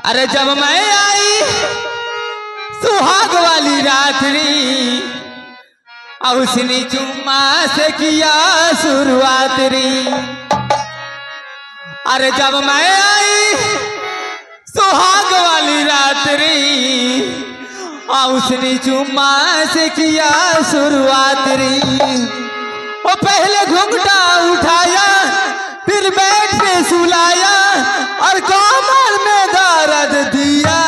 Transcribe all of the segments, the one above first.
अरे जब मैं आई सुहाग वाली रात्रि उसने चुम्मा से किया शुरुआत री। अरे जब मैं आई सुहाग वाली रात्रि उसने चुम्मा से किया शुरुआत री। वो पहले घुंघटा उठाया फिर बेड पे सुलाया और कमर में दर्द दिया।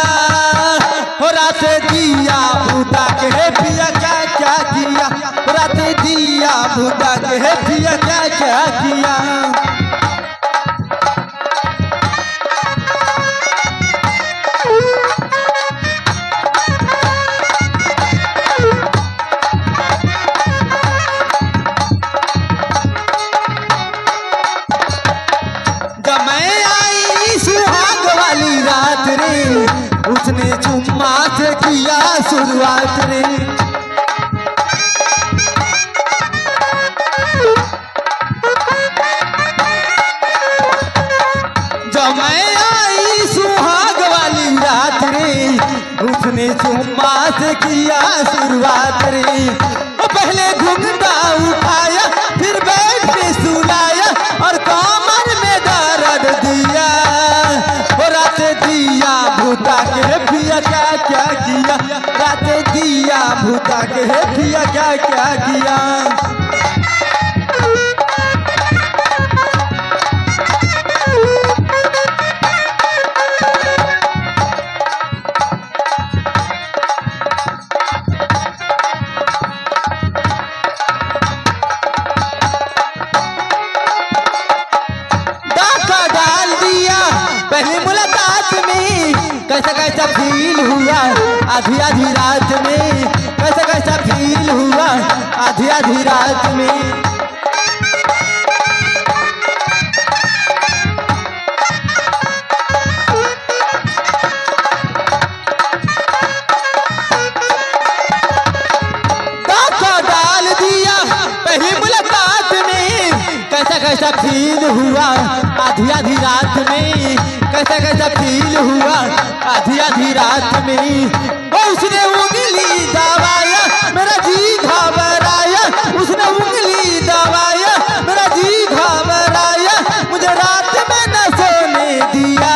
हो रात दिया भूता के पिया क्या क्या किया। रात दिया भूता के पिया क्या क्या किया। उसने चुम्मा से किया शुरुआत रे। जब मैं आई सुहाग वाली रात रे उसने चुम्मा से किया शुरुआत रे। पहले घुंघटा उठाया फिर बेड पे सुलाया और कमर में दर्द दिया। रात दिया भूता के पिया क्या क्या किया। रात दिया भूता के पिया क्या क्या किया। डाका डाल दिया पहली मुलाकात में कैसा कैसा फील हुआ आधी आधी रात में। कैसा कैसा फील हुआ आधी आधी रात में। डाका डाल दिया पहली मुलाकात में कैसा कैसा फील हुआ आधी आधी रात में। कैसा कैसा फील हुआ आधी आधी रात में। उसने उंगली दबाया मेरा जी घबराया। उसने उंगली दबाया मेरा जी घबराया। मुझे रात में न सोने दिया।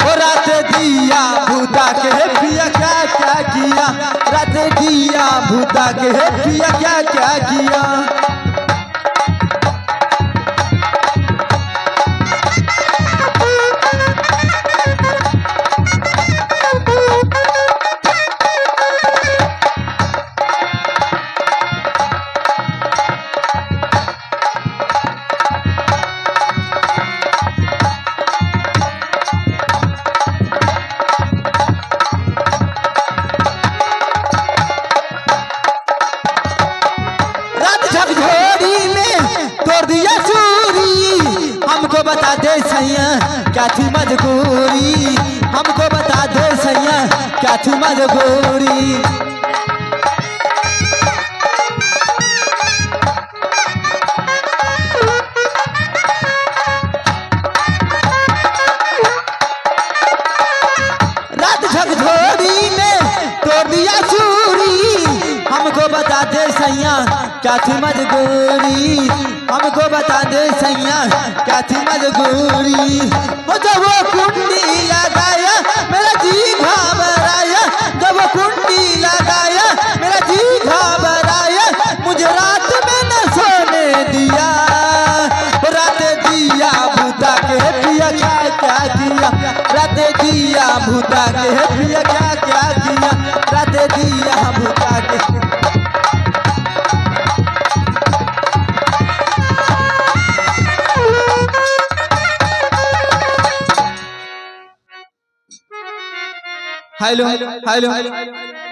और रात दिया भूता के पिया क्या क्या किया। रात दिया भूता के पिया क्या क्या किया। तोड़ दिया चूरी हमको बता दे सैया क्या थी मजबूरी। हमको बता दे सैया क्या थी मजबूरी। रात झकझोरी में तोड़ दिया चूरी हमको बता दे सैया क्या थी मजबूरी। हमको बता दे सैया क्या थी मजबूरी। वो जब वो कुंडी लगाया मेरा जी घबराया। जब वो कुंडी लगाया मेरा जी घबराया। मुझे रात में न सोने दिया। रात दिया भूता के पिया क्या क्या किया। रात दिया भूता के पिया क्या क्या किया। रात दिया भूता के। Hello hello.